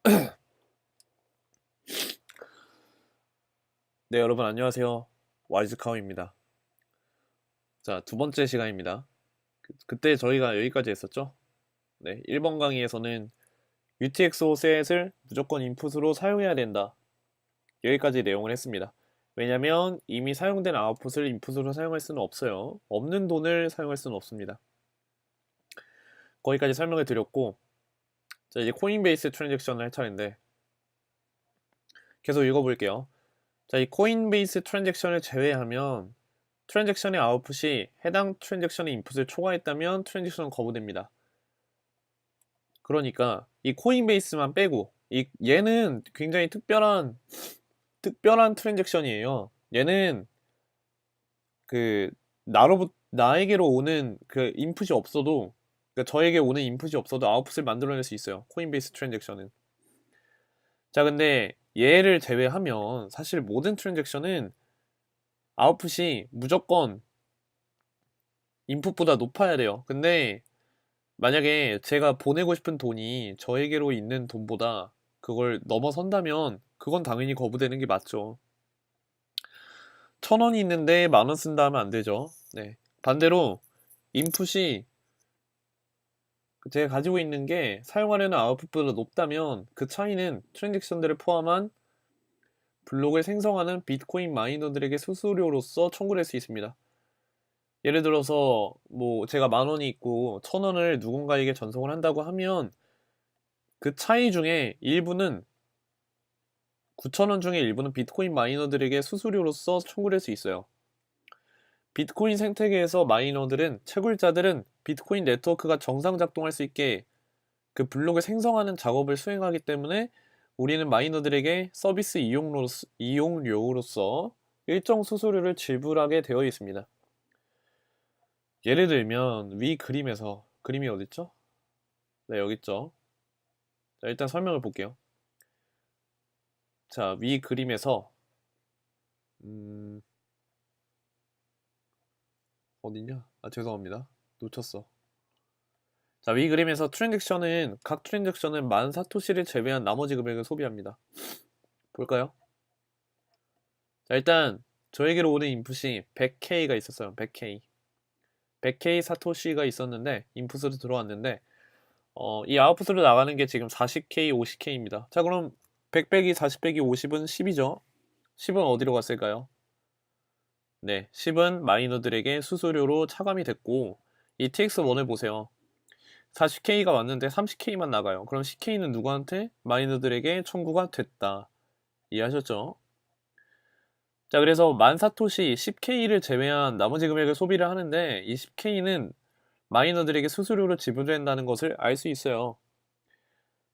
네, 여러분 안녕하세요. 와이즈카우입니다. 자, 두 번째 시간입니다. 그때 저희가 여기까지 했었죠? 네, 1번 강의에서는 UTXO 셋을 무조건 인풋으로 사용해야 된다. 여기까지 내용을 했습니다. 왜냐면 이미 사용된 아웃풋을 인풋으로 사용할 수는 없어요. 없는 돈을 사용할 수는 없습니다. 거기까지 설명을 드렸고, 자, 이제 코인베이스 트랜잭션을 할 차례인데, 계속 읽어볼게요. 자, 이 코인베이스 트랜잭션을 제외하면 트랜잭션의 아웃풋이 해당 트랜잭션의 인풋을 초과했다면 트랜잭션은 거부됩니다. 그러니까 이 코인베이스만 빼고 얘는 굉장히 특별한 트랜잭션이에요. 얘는 그 나에게로 오는 그 인풋이 없어도, 그러니까 저에게 오는 인풋이 없어도 아웃풋을 만들어낼 수 있어요. 코인베이스 트랜잭션은. 자, 근데 얘를 제외하면 사실 모든 트랜잭션은 아웃풋이 무조건 인풋보다 높아야 돼요. 근데 만약에 제가 보내고 싶은 돈이 저에게로 있는 돈보다 그걸 넘어선다면 그건 당연히 거부되는 게 맞죠. 1,000원이 있는데 10,000원 쓴다 하면 안 되죠. 네. 반대로 인풋이 제가 가지고 있는 게 사용하려는 아웃풋보다 높다면 그 차이는 트랜잭션들을 포함한 블록을 생성하는 비트코인 마이너들에게 수수료로서 청구될 수 있습니다. 예를 들어서 뭐 제가 10,000원이 있고 1,000원을 누군가에게 전송을 한다고 하면 그 차이 중에 일부는 9,000원 중에 일부는 비트코인 마이너들에게 수수료로서 청구될 수 있어요. 비트코인 생태계에서 마이너들은 채굴자들은 비트코인 네트워크가 정상 작동할 수 있게 그 블록을 생성하는 작업을 수행하기 때문에 우리는 마이너들에게 서비스 이용료로서 일정 수수료를 지불하게 되어 있습니다. 예를 들면 위 그림에서 그림이 어딨죠? 네, 여기 있죠. 자, 일단 설명을 볼게요. 자, 위 그림에서 어딨냐? 아, 죄송합니다. 놓쳤어. 자, 위 그림에서 각 트랜잭션은 10,000사토시를 제외한 나머지 금액을 소비합니다. 볼까요? 자, 일단 저에게로 오는 인풋이 100K가 있었어요. 100K. 100K 사토시가 있었는데 인풋으로 들어왔는데 이 아웃풋으로 나가는 게 지금 40K, 50K입니다. 자, 그럼 100 빼기 40 빼기 50은 10이죠. 10은 어디로 갔을까요? 네, 10은 마이너들에게 수수료로 차감이 됐고 이 TX1을 보세요. 40K가 왔는데 30K만 나가요. 그럼 10K는 누구한테? 마이너들에게 청구가 됐다. 이해하셨죠? 자, 그래서 만사토시 10K를 제외한 나머지 금액을 소비를 하는데 이 10K는 마이너들에게 수수료로 지불된다는 것을 알 수 있어요.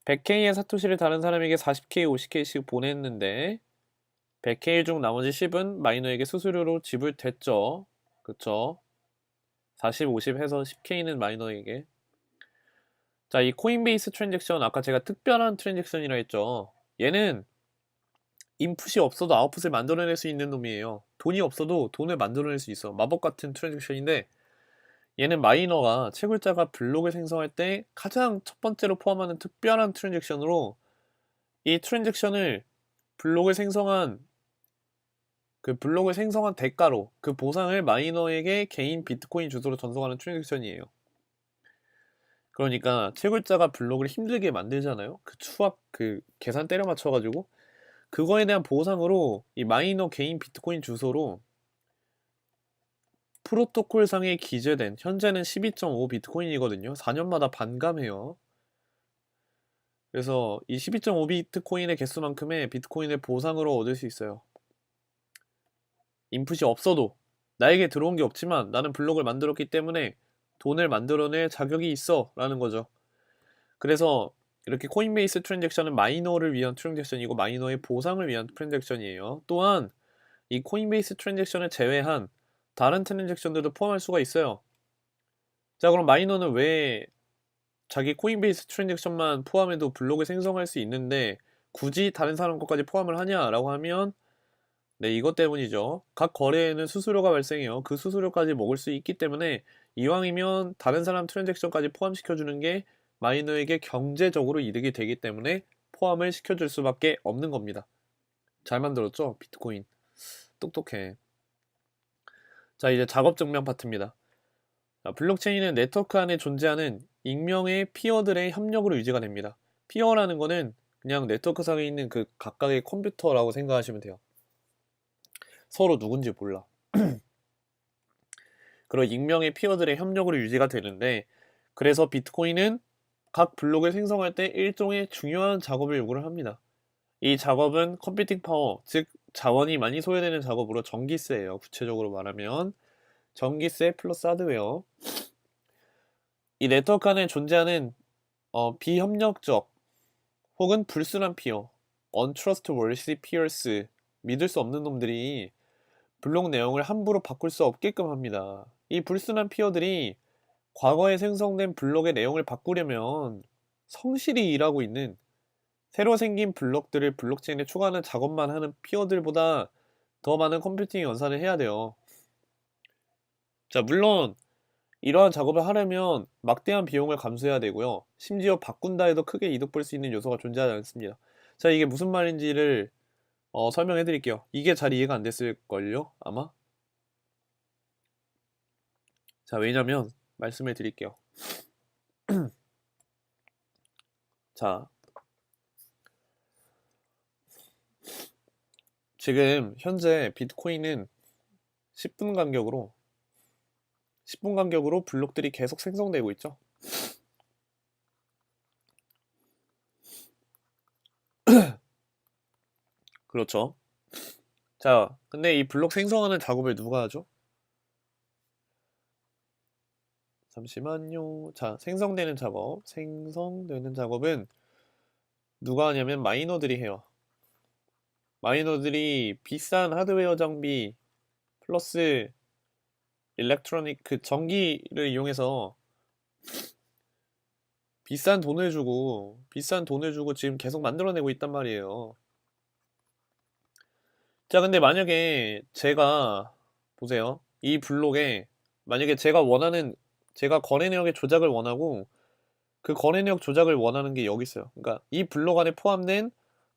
100K의 사토시를 다른 사람에게 40K, 50K씩 보냈는데 100K 중 나머지 10은 마이너에게 수수료로 지불됐죠. 그쵸? 40, 50 해서 10K는 마이너에게. 자, 이 코인베이스 트랜잭션 아까 제가 특별한 트랜잭션이라 했죠. 얘는 인풋이 없어도 아웃풋을 만들어낼 수 있는 놈이에요. 돈이 없어도 돈을 만들어낼 수 있어. 마법 같은 트랜잭션인데 얘는 마이너가 채굴자가 블록을 생성할 때 가장 첫 번째로 포함하는 특별한 트랜잭션으로 이 트랜잭션을 블록을 생성한 블록을 생성한 대가로 그 보상을 마이너에게 개인 비트코인 주소로 전송하는 트랜잭션이에요. 그러니까 채굴자가 블록을 힘들게 만들잖아요. 그 추합 계산 때려 맞춰가지고 그거에 대한 보상으로 이 마이너 개인 비트코인 주소로 프로토콜상에 기재된 현재는 12.5 비트코인이거든요. 4년마다 반감해요. 그래서 이 12.5 비트코인의 개수만큼의 비트코인을 보상으로 얻을 수 있어요. 인풋이 없어도 나에게 들어온 게 없지만 나는 블록을 만들었기 때문에 돈을 만들어낼 자격이 있어 라는 거죠. 그래서 이렇게 코인베이스 트랜잭션은 마이너를 위한 트랜잭션이고 마이너의 보상을 위한 트랜잭션이에요. 또한 이 코인베이스 트랜잭션을 제외한 다른 트랜잭션들도 포함할 수가 있어요. 자, 그럼 마이너는 왜 자기 코인베이스 트랜잭션만 포함해도 블록을 생성할 수 있는데 굳이 다른 사람 것까지 포함을 하냐라고 하면 네, 이것 때문이죠. 각 거래에는 수수료가 발생해요. 그 수수료까지 먹을 수 있기 때문에 이왕이면 다른 사람 트랜잭션까지 포함시켜주는 게 마이너에게 경제적으로 이득이 되기 때문에 포함을 시켜줄 수밖에 없는 겁니다. 잘 만들었죠? 비트코인. 똑똑해. 자, 이제 작업 증명 파트입니다. 자, 블록체인은 네트워크 안에 존재하는 익명의 피어들의 협력으로 유지가 됩니다. 피어라는 거는 그냥 네트워크상에 있는 그 각각의 컴퓨터라고 생각하시면 돼요. 서로 누군지 몰라. 그런 익명의 피어들의 협력으로 유지가 되는데, 그래서 비트코인은 각 블록을 생성할 때 일종의 중요한 작업을 요구를 합니다. 이 작업은 컴퓨팅 파워, 즉 자원이 많이 소요되는 작업으로 전기세예요. 구체적으로 말하면 전기세 플러스 하드웨어. 이 네트워크 안에 존재하는 비협력적 혹은 불순한 피어, untrustworthy peers, 믿을 수 없는 놈들이 블록 내용을 함부로 바꿀 수 없게끔 합니다. 이 불순한 피어들이 과거에 생성된 블록의 내용을 바꾸려면 성실히 일하고 있는 새로 생긴 블록들을 블록체인에 추가하는 작업만 하는 피어들보다 더 많은 컴퓨팅 연산을 해야 돼요. 자, 물론 이러한 작업을 하려면 막대한 비용을 감수해야 되고요. 심지어 바꾼다 해도 크게 이득 볼 수 있는 요소가 존재하지 않습니다. 자, 이게 무슨 말인지를 설명해 드릴게요. 이게 잘 이해가 안 됐을걸요? 아마? 자, 왜냐면 말씀을 드릴게요. 자, 지금 현재 비트코인은 10분 간격으로 블록들이 계속 생성되고 있죠. 그렇죠. 자, 근데 이 블록 생성하는 작업을 누가 하죠? 잠시만요. 자, 생성되는 작업은 누가 하냐면 마이너들이 해요. 마이너들이 비싼 하드웨어 장비 플러스 일렉트로닉 그 전기를 이용해서 비싼 돈을 주고 지금 계속 만들어내고 있단 말이에요. 자, 근데 만약에 제가 보세요. 이 블록에 만약에 제가 거래 내역의 조작을 원하고 그 거래 내역 조작을 원하는 게 여기 있어요. 그러니까 이 블록 안에 포함된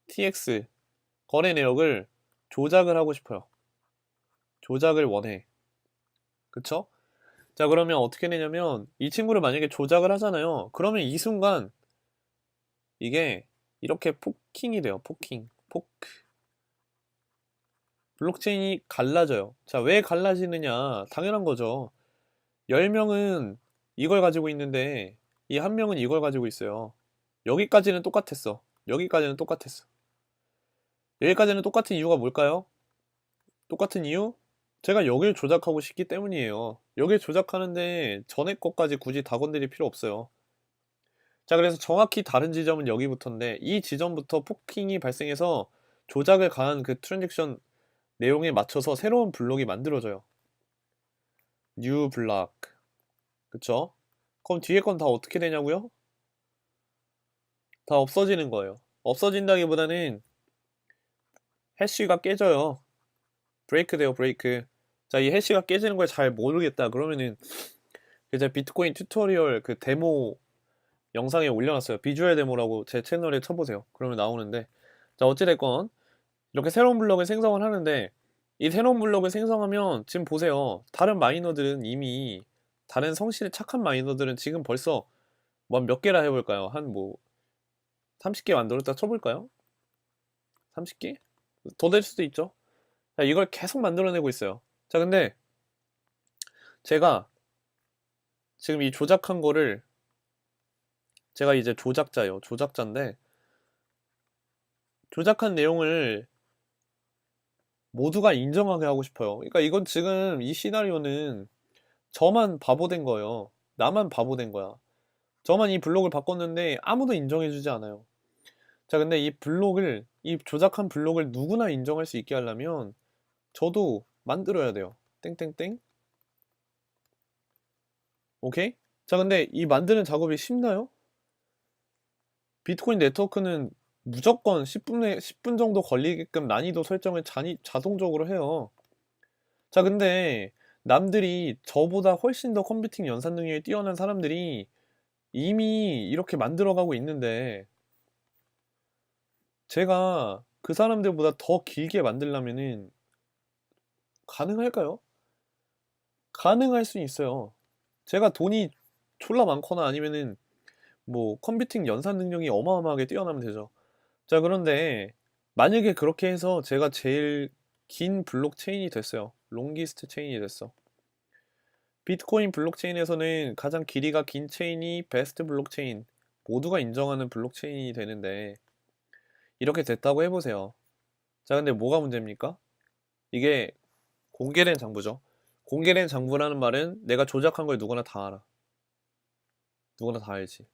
TX 거래 내역을 조작을 하고 싶어요. 조작을 원해. 그쵸? 자, 그러면 어떻게 되냐면 이 친구를 만약에 조작을 하잖아요. 그러면 이 순간 이게 이렇게 포킹이 돼요. 포크. 블록체인이 갈라져요. 자, 왜 갈라지느냐? 당연한 거죠. 10명은 이걸 가지고 있는데 이 한 명은 이걸 가지고 있어요. 여기까지는 똑같았어. 여기까지는 똑같은 이유가 뭘까요? 똑같은 이유? 제가 여길 조작하고 싶기 때문이에요. 여길 조작하는데 전에 것까지 굳이 다 건드릴 필요 없어요. 자, 그래서 정확히 다른 지점은 여기부터인데 이 지점부터 포킹이 발생해서 조작을 가한 그 트랜잭션 내용에 맞춰서 새로운 블록이 만들어져요. 뉴 블락. 그쵸? 그럼 뒤에 건 다 어떻게 되냐고요? 다 없어지는 거예요. 없어진다기보다는 해시가 깨져요. 브레이크 돼요, 브레이크. 자, 이 해시가 깨지는 걸 잘 모르겠다. 그러면은 제가 비트코인 튜토리얼 그 데모 영상에 올려놨어요. 비주얼 데모라고 제 채널에 쳐보세요. 그러면 나오는데, 자, 어찌됐건 이렇게 새로운 블록을 생성을 하는데 이 새로운 블록을 생성하면 지금 보세요. 다른 성실의 착한 마이너들은 지금 벌써 뭐 몇 개라 해볼까요? 한 뭐 30개 만들었다 쳐볼까요? 30개? 더 될 수도 있죠. 자, 이걸 계속 만들어내고 있어요. 자, 근데 제가 지금 이 조작한 거를 제가 이제 조작자인데 조작한 내용을 모두가 인정하게 하고 싶어요. 그러니까 이건 지금 이 시나리오는 저만 바보 된 거예요. 나만 바보 된 거야. 저만 이 블록을 바꿨는데 아무도 인정해주지 않아요. 자, 근데 이 조작한 블록을 누구나 인정할 수 있게 하려면 저도 만들어야 돼요. 땡땡땡. 오케이? 자, 근데 이 만드는 작업이 쉽나요? 비트코인 네트워크는 무조건 10분 정도 걸리게끔 난이도 설정을 자동적으로 해요. 자, 근데 남들이 저보다 훨씬 더 컴퓨팅 연산 능력이 뛰어난 사람들이 이미 이렇게 만들어가고 있는데 제가 그 사람들보다 더 길게 만들려면은 가능할까요? 가능할 수 있어요. 제가 돈이 졸라 많거나 아니면은 뭐 컴퓨팅 연산 능력이 어마어마하게 뛰어나면 되죠. 자, 그런데 만약에 그렇게 해서 제가 제일 긴 블록체인이 됐어요. 롱기스트 체인이 됐어. 비트코인 블록체인에서는 가장 길이가 긴 체인이 베스트 블록체인, 모두가 인정하는 블록체인이 되는데 이렇게 됐다고 해보세요. 자, 근데 뭐가 문제입니까? 이게 공개된 장부죠. 공개된 장부라는 말은 내가 조작한 걸 누구나 다 알아. 누구나 다 알지.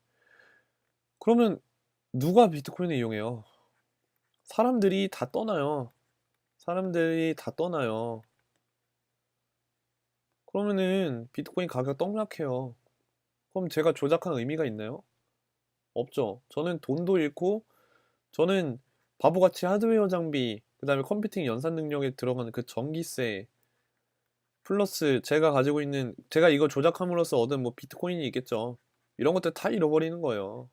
그러면 누가 비트코인을 이용해요? 사람들이 다 떠나요. 사람들이 다 떠나요. 그러면은 비트코인 가격 떡락해요. 그럼 제가 조작한 의미가 있나요? 없죠. 저는 돈도 잃고, 저는 바보같이 하드웨어 장비, 그 다음에 컴퓨팅 연산 능력에 들어가는 그 전기세, 플러스 제가 가지고 있는, 제가 이거 조작함으로써 얻은 뭐 비트코인이 있겠죠. 이런 것들 다 잃어버리는 거예요.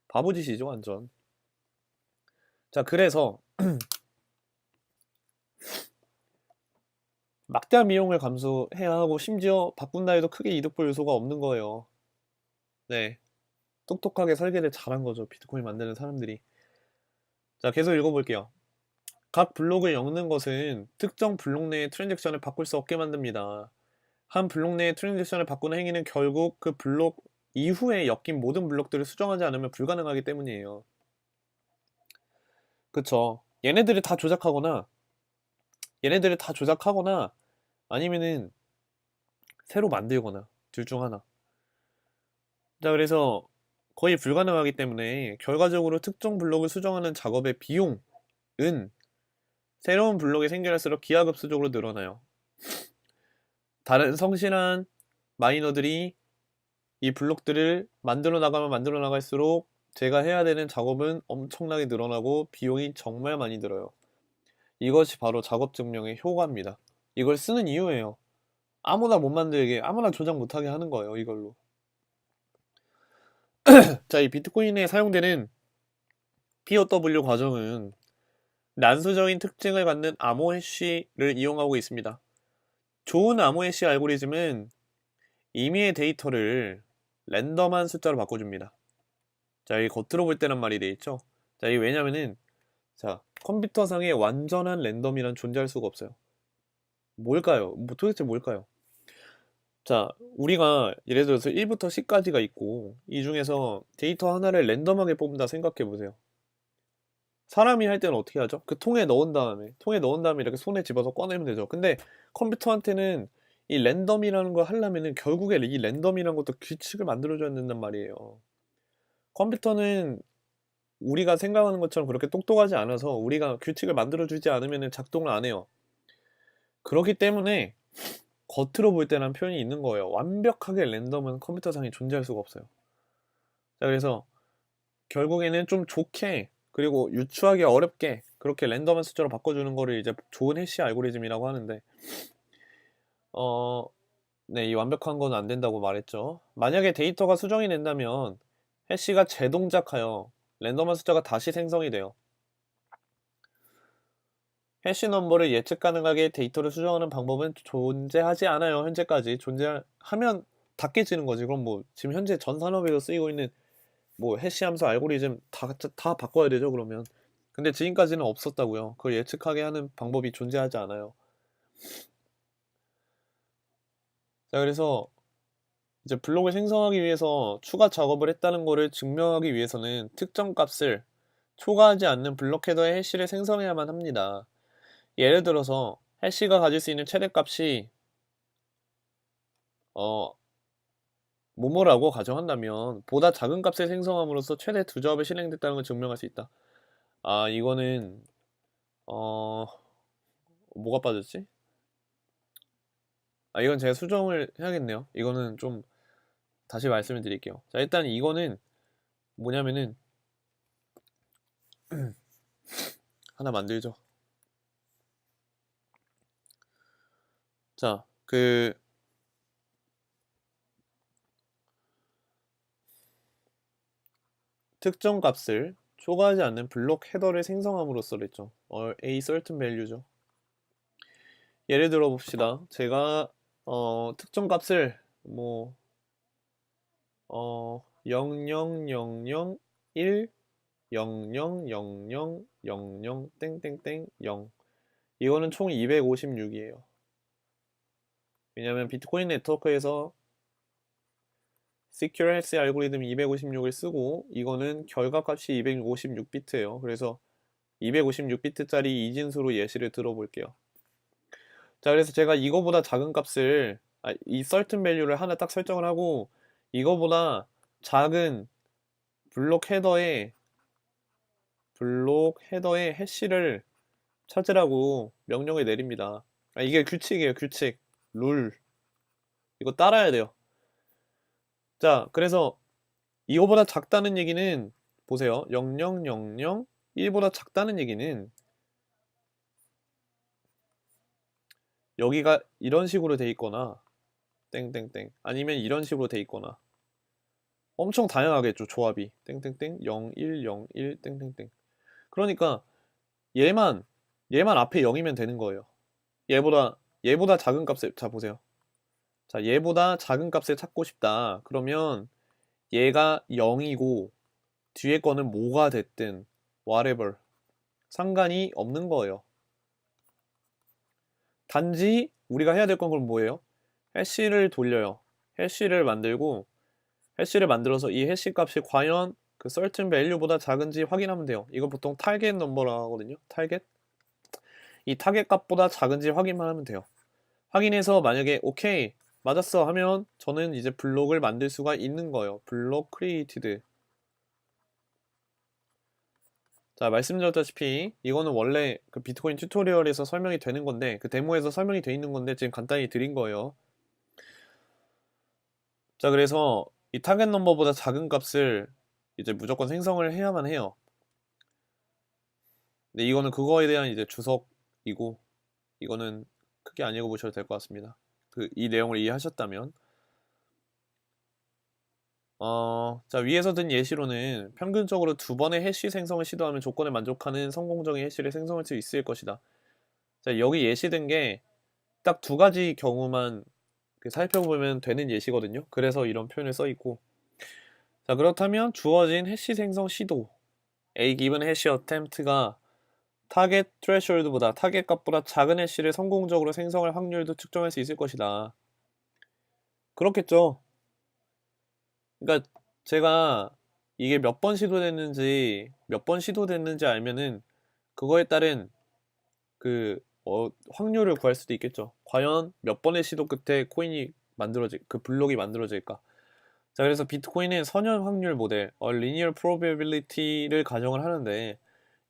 바보짓이죠, 완전. 자, 그래서 막대한 비용을 감수해야 하고 심지어 바꾼다 해도 크게 이득 볼 요소가 없는 거예요. 네. 똑똑하게 설계를 잘한 거죠. 비트코인 만드는 사람들이. 자, 계속 읽어볼게요. 각 블록을 엮는 것은 특정 블록 내의 트랜잭션을 바꿀 수 없게 만듭니다. 한 블록 내의 트랜잭션을 바꾸는 행위는 결국 그 블록 이후에 엮인 모든 블록들을 수정하지 않으면 불가능하기 때문이에요. 그쵸. 얘네들을 다 조작하거나 아니면은 새로 만들거나 둘 중 하나. 자, 그래서 거의 불가능하기 때문에 결과적으로 특정 블록을 수정하는 작업의 비용은 새로운 블록이 생겨날수록 기하급수적으로 늘어나요. 다른 성실한 마이너들이 이 블록들을 만들어 나가면 만들어 나갈수록 제가 해야 되는 작업은 엄청나게 늘어나고 비용이 정말 많이 들어요. 이것이 바로 작업 증명의 효과입니다. 이걸 쓰는 이유예요. 아무나 못 만들게, 아무나 조작 못하게 하는 거예요, 이걸로. 자, 이 비트코인에 사용되는 POW 과정은 난수적인 특징을 갖는 암호해시를 이용하고 있습니다. 좋은 암호해시 알고리즘은 임의의 데이터를 랜덤한 숫자로 바꿔줍니다. 자, 이 겉으로 볼 때란 말이 돼 있죠? 자, 이게 왜냐면은, 자, 컴퓨터상에 완전한 랜덤이란 존재할 수가 없어요. 뭘까요? 뭐 도대체 뭘까요? 자, 우리가 예를 들어서 1부터 10까지가 있고, 이 중에서 데이터 하나를 랜덤하게 뽑는다 생각해 보세요. 사람이 할 때는 어떻게 하죠? 그 통에 넣은 다음에 이렇게 손에 집어서 꺼내면 되죠. 근데 컴퓨터한테는 이 랜덤이라는 걸 하려면은 결국에 이 랜덤이라는 것도 규칙을 만들어줘야 된단 말이에요. 컴퓨터는 우리가 생각하는 것처럼 그렇게 똑똑하지 않아서 우리가 규칙을 만들어주지 않으면 작동을 안 해요. 그렇기 때문에 겉으로 볼 때란 표현이 있는 거예요. 완벽하게 랜덤은 컴퓨터상에 존재할 수가 없어요. 자, 그래서 결국에는 좀 좋게 그리고 유추하기 어렵게 그렇게 랜덤한 숫자로 바꿔주는 거를 이제 좋은 해시 알고리즘이라고 하는데 어, 네, 이 완벽한 건 안 된다고 말했죠. 만약에 데이터가 수정이 된다면 해시가 재동작하여 랜덤한 숫자가 다시 생성이 돼요. 해시 넘버를 예측 가능하게 데이터를 수정하는 방법은 존재하지 않아요. 현재까지 존재하면 다 깨지는 거지. 그럼 뭐 지금 현재 전 산업에서 쓰이고 있는 뭐 해시 함수 알고리즘 다 바꿔야 되죠, 그러면. 근데 지금까지는 없었다고요. 그걸 예측하게 하는 방법이 존재하지 않아요. 자, 그래서 이제 블록을 생성하기 위해서 추가 작업을 했다는 거를 증명하기 위해서는 특정 값을 초과하지 않는 블록 헤더의 해시를 생성해야만 합니다. 예를 들어서 해시가 가질 수 있는 최대값이 어, 뭐뭐라고 가정한다면 보다 작은 값을 생성함으로써 최대 두 조합이 실행됐다는 걸 증명할 수 있다. 아, 이거는 어, 뭐가 빠졌지? 아, 이건 제가 수정을 해야겠네요. 이거는 좀 다시 말씀을 드릴게요. 자, 일단 이거는 뭐냐면은 하나 만들죠. 자, 그 특정 값을 초과하지 않는 블록 헤더를 생성함으로써 했죠. a certain value죠. 예를 들어 봅시다. 제가 특정 값을 뭐 0000 000000 땡땡땡 0 이거는 총 256이에요. 왜냐면 비트코인 네트워크에서 Secure Hex 알고리즘 256을 쓰고 이거는 결과값이 256비트예요. 그래서 256비트짜리 이진수로 예시를 들어볼게요. 자, 그래서 제가 이거보다 작은 값을 이 certain value를 하나 딱 설정을 하고 이거보다 작은 블록 헤더에 해시를 찾으라고 명령을 내립니다. 이게 규칙이에요, 규칙. 룰. 이거 따라야 돼요. 자, 그래서 이거보다 작다는 얘기는 보세요. 0000 1보다 작다는 얘기는 여기가 이런 식으로 돼 있거나 땡땡땡 아니면 이런 식으로 돼 있거나 엄청 다양하겠죠, 조합이. 땡땡땡 0101 땡땡땡. 그러니까 얘만 앞에 0이면 되는 거예요. 얘보다 작은 값을 자 보세요. 자, 얘보다 작은 값을 찾고 싶다. 그러면 얘가 0이고 뒤에 거는 뭐가 됐든 whatever 상관이 없는 거예요. 단지 우리가 해야 될 건 그럼 뭐예요? 해시를 돌려요. 해시를 만들어서 이 해시 값이 과연 그 certain value보다 작은지 확인하면 돼요. 이거 보통 target number라고 하거든요. target. 이 타겟 값보다 작은지 확인만 하면 돼요. 확인해서 만약에 오케이 맞았어 하면 저는 이제 블록을 만들 수가 있는 거예요. 블록 created. 자, 말씀드렸다시피 이거는 원래 그 비트코인 튜토리얼에서 설명이 되는 건데 그 데모에서 설명이 돼 있는 건데 지금 간단히 드린 거예요. 자, 그래서 이 타겟 넘버보다 작은 값을 이제 무조건 생성을 해야만 해요. 근데 이거는 그거에 대한 이제 주석이고 이거는 크게 안 읽어보셔도 될 것 같습니다. 이 내용을 이해하셨다면 자, 위에서 든 예시로는 평균적으로 2번의 해시 생성을 시도하면 조건에 만족하는 성공적인 해시를 생성할 수 있을 것이다. 자, 여기 예시된 게 딱 2가지 경우만 살펴보면 되는 예시거든요. 그래서 이런 표현을 써있고 자, 그렇다면 주어진 해시 생성 시도 A given hash attempt가 타겟 threshold보다 타겟 값보다 작은 해시를 성공적으로 생성할 확률도 측정할 수 있을 것이다. 그렇겠죠. 그러니까 제가 이게 몇 번 시도됐는지 알면은 그거에 따른 확률을 구할 수도 있겠죠. 과연 몇 번의 시도 끝에 그 블록이 만들어질까? 자, 그래서 비트코인은 선형 확률 모델, linear probability를 가정을 하는데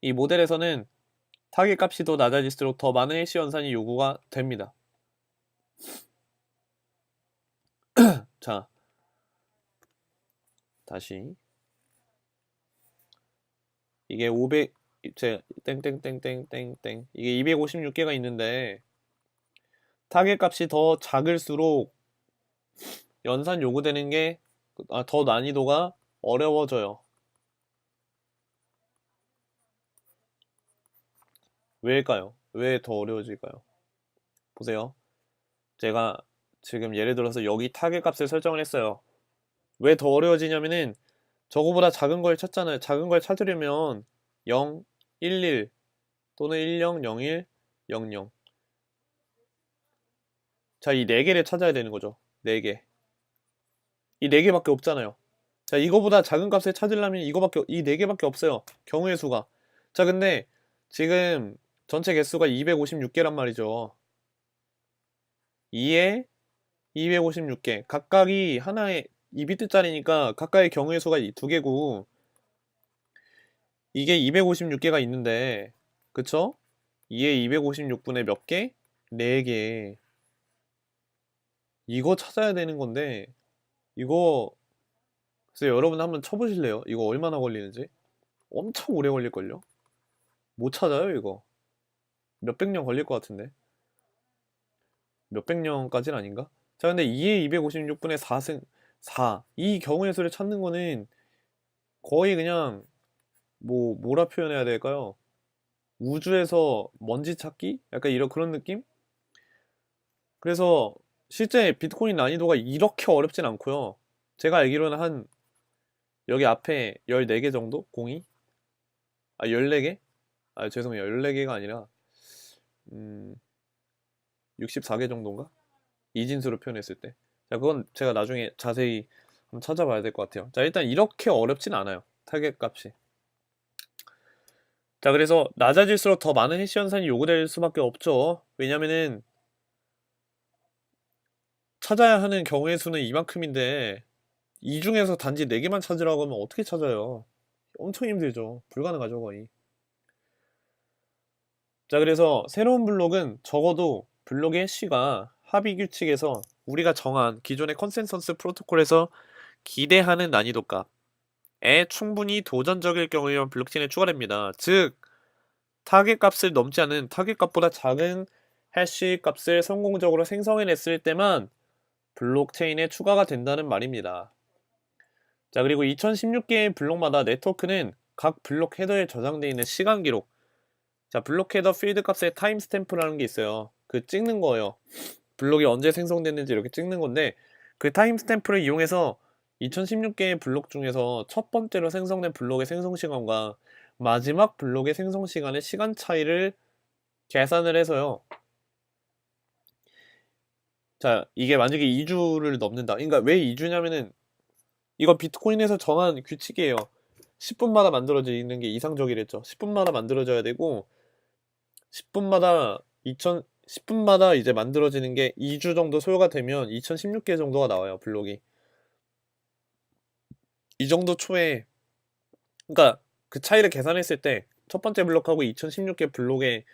이 모델에서는 타겟 값이 더 낮아질수록 더 많은 해시 연산이 요구가 됩니다. 자, 다시 이게 500 땡땡땡땡땡땡 이게 256개가 있는데 타겟 값이 더 작을수록 연산 요구되는 게 더 난이도가 어려워져요. 왜일까요? 왜 더 어려워질까요? 보세요. 제가 지금 예를 들어서 여기 타겟 값을 설정을 했어요. 왜 더 어려워지냐면은 저거보다 작은 걸 찾잖아요. 작은 걸 찾으려면 0, 11 또는 10, 01, 00 자, 이 4개를 찾아야 되는 거죠. 4개. 이 4개밖에 없잖아요. 자, 이거보다 작은 값을 찾으려면 이 4개밖에 없어요. 경우의 수가. 자, 근데 지금 전체 개수가 256개란 말이죠. 2에 256개. 각각이 하나의 2비트짜리니까 각각의 경우의 수가 2개고 이게 256개가 있는데 그쵸? 2에 256분의 몇 개? 4개. 이거 찾아야 되는 건데 이거 글쎄 여러분 한번 쳐보실래요? 이거 얼마나 걸리는지? 엄청 오래 걸릴걸요? 못 찾아요 이거. 몇백 년 걸릴 것 같은데. 몇백 년까지는 아닌가? 자, 근데 2에 256분의 4승 4. 이 경우의 수를 찾는 거는 거의 그냥 뭐라 표현해야 될까요? 우주에서 먼지 찾기? 약간 이런 그런 느낌? 그래서 실제 비트코인 난이도가 이렇게 어렵진 않고요. 제가 알기로는 한 여기 앞에 14개 정도? 공이? 14개? 죄송해요. 14개가 아니라 64개 정도인가? 이진수로 표현했을 때. 자, 그건 제가 나중에 자세히 한번 찾아봐야 될 것 같아요. 자, 일단 이렇게 어렵진 않아요. 타겟 값이. 자, 그래서 낮아질수록 더 많은 해시 연산이 요구될 수밖에 없죠. 왜냐면은 찾아야 하는 경우의 수는 이만큼인데 이 중에서 단지 4개만 찾으라고 하면 어떻게 찾아요? 엄청 힘들죠. 불가능하죠, 거의. 자, 그래서 새로운 블록은 적어도 블록의 해시가 합의 규칙에서 우리가 정한 기존의 컨센서스 프로토콜에서 기대하는 난이도 값에 충분히 도전적일 경우에만 블록체인에 추가됩니다. 즉, 타겟 값을 넘지 않은 타겟 값보다 작은 해시 값을 성공적으로 생성해냈을 때만 블록체인에 추가가 된다는 말입니다. 자, 그리고 2016개의 블록마다 네트워크는 각 블록 헤더에 저장되어 있는 시간 기록, 자, 블록 헤더 필드 값에 타임 스탬프라는 게 있어요. 그 찍는 거예요. 블록이 언제 생성됐는지 이렇게 찍는 건데 그 타임 스탬프를 이용해서 2016개의 블록 중에서 첫 번째로 생성된 블록의 생성 시간과 마지막 블록의 생성 시간의 시간 차이를 계산을 해서요. 자, 이게 만약에 2주를 넘는다. 그러니까 왜 2주냐면은 이거 비트코인에서 정한 규칙이에요. 10분마다 만들어지는 게 이상적이랬죠. 10분마다 만들어져야 되고 10분마다 10분마다 이제 만들어지는 게 2주 정도 소요가 되면 2016개 정도가 나와요, 블록이. 이 정도 초에 그러니까 그 차이를 계산했을 때 첫 번째 블록하고 2016개 블록의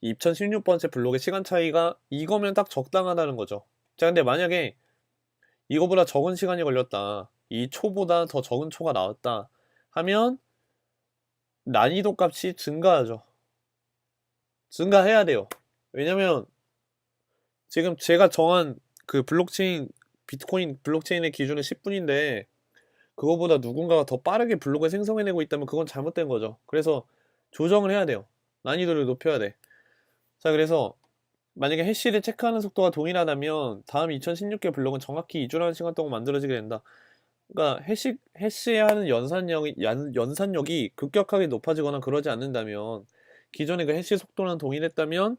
2016번째 블록의 시간 차이가 이거면 딱 적당하다는 거죠. 자, 근데 만약에 이거보다 적은 시간이 걸렸다. 이 초보다 더 적은 초가 나왔다. 하면 난이도 값이 증가하죠. 증가해야 돼요. 왜냐면 지금 제가 정한 그 블록체인 비트코인 블록체인의 기준은 10분인데 그거보다 누군가가 더 빠르게 블록을 생성해내고 있다면 그건 잘못된 거죠. 그래서 조정을 해야 돼요. 난이도를 높여야 돼. 자, 그래서 만약에 해시를 체크하는 속도가 동일하다면 다음 2016개 블록은 정확히 2주라는 시간 동안 만들어지게 된다. 그러니까 해시하는 연산력이 급격하게 높아지거나 그러지 않는다면 기존의 그 해시 속도랑 동일했다면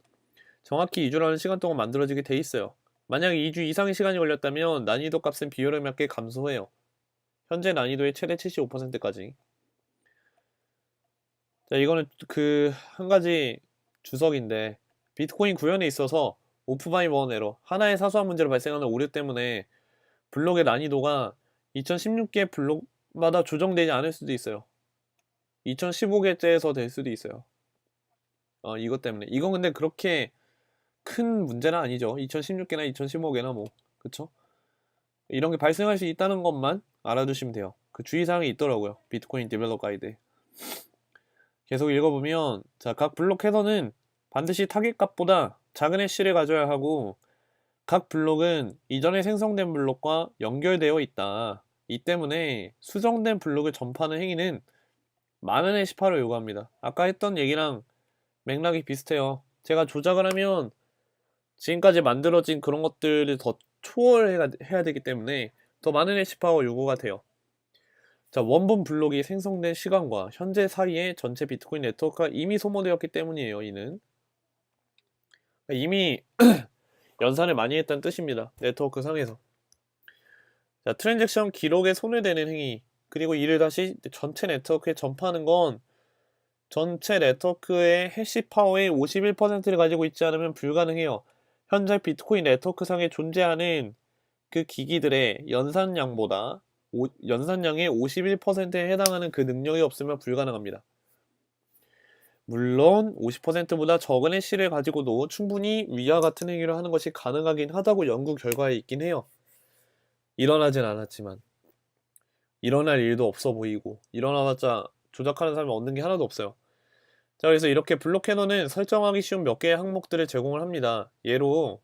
정확히 2주라는 시간 동안 만들어지게 돼 있어요. 만약에 2주 이상의 시간이 걸렸다면 난이도 값은 비율에 맞게 감소해요. 현재 난이도의 최대 75%까지. 자, 이거는 그 한 가지 주석인데 비트코인 구현에 있어서 오프 바이 원 에러, 하나의 사소한 문제로 발생하는 오류 때문에 블록의 난이도가 2016개 블록마다 조정되지 않을 수도 있어요. 2015개째에서 될 수도 있어요. 이것 때문에. 이건 근데 그렇게 큰 문제는 아니죠. 2016개나 2015개나 뭐, 그쵸? 이런 게 발생할 수 있다는 것만 알아두시면 돼요. 그 주의사항이 있더라고요. 비트코인 디벨롭 가이드에. 계속 읽어보면, 자, 각 블록 헤더는 반드시 타깃 값보다 작은 해시를 가져야 하고, 각 블록은 이전에 생성된 블록과 연결되어 있다. 이 때문에 수정된 블록을 전파하는 행위는 많은 해시파를 요구합니다. 아까 했던 얘기랑 맥락이 비슷해요. 제가 조작을 하면 지금까지 만들어진 그런 것들을 더 초월해야 되기 때문에 더 많은 해시파워 요구가 돼요. 자, 원본 블록이 생성된 시간과 현재 사이에 전체 비트코인 네트워크가 이미 소모되었기 때문이에요. 이는 이미 연산을 많이 했다는 뜻입니다. 네트워크 상에서. 자, 트랜잭션 기록에 손을 대는 행위, 그리고 이를 다시 전체 네트워크에 전파하는 건 전체 네트워크의 해시 파워의 51%를 가지고 있지 않으면 불가능해요. 현재 비트코인 네트워크 상에 존재하는 그 기기들의 연산량의 51%에 해당하는 그 능력이 없으면 불가능합니다. 물론 50%보다 적은 해시를 가지고도 충분히 위와 같은 행위를 하는 것이 가능하긴 하다고 연구 결과에 있긴 해요. 일어나진 않았지만 일어날 일도 없어 보이고 일어나봤자 조작하는 사람이 얻는 게 하나도 없어요. 자, 그래서 이렇게 블록 캐너는 설정하기 쉬운 몇 개의 항목들을 제공을 합니다. 예로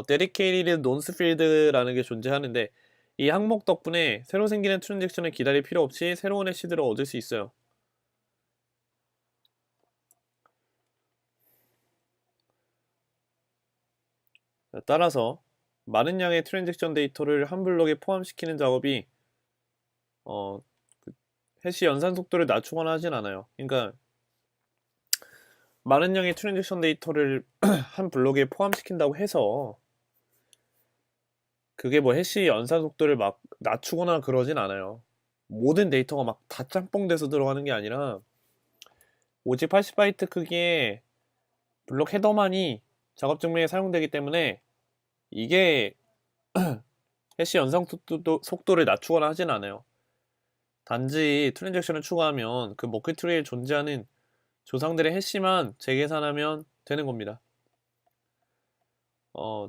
dedicated nonce field라는 게 존재하는데 이 항목 덕분에 새로 생기는 트랜잭션을 기다릴 필요 없이 새로운 해시들을 얻을 수 있어요. 따라서 많은 양의 트랜잭션 데이터를 한 블록에 포함시키는 작업이 그 해시 연산 속도를 낮추거나 하진 않아요. 그러니까 많은 양의 트랜잭션 데이터를 한 블록에 포함시킨다고 해서 그게 뭐 해시 연산 속도를 막 낮추거나 그러진 않아요. 모든 데이터가 막 다 짬뽕 돼서 들어가는 게 아니라 오직 80바이트 크기의 블록 헤더만이 작업 증명에 사용되기 때문에 이게 해시 연산 속도를 낮추거나 하진 않아요. 단지 트랜잭션을 추가하면 그 머클 트리에 존재하는 조상들의 해시만 재계산하면 되는 겁니다.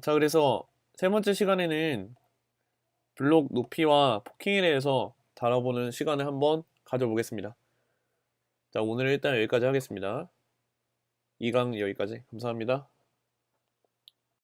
자, 그래서 세 번째 시간에는 블록 높이와 포킹에 대해서 다뤄보는 시간을 한번 가져보겠습니다. 자, 오늘 일단 여기까지 하겠습니다. 2강 여기까지. 감사합니다.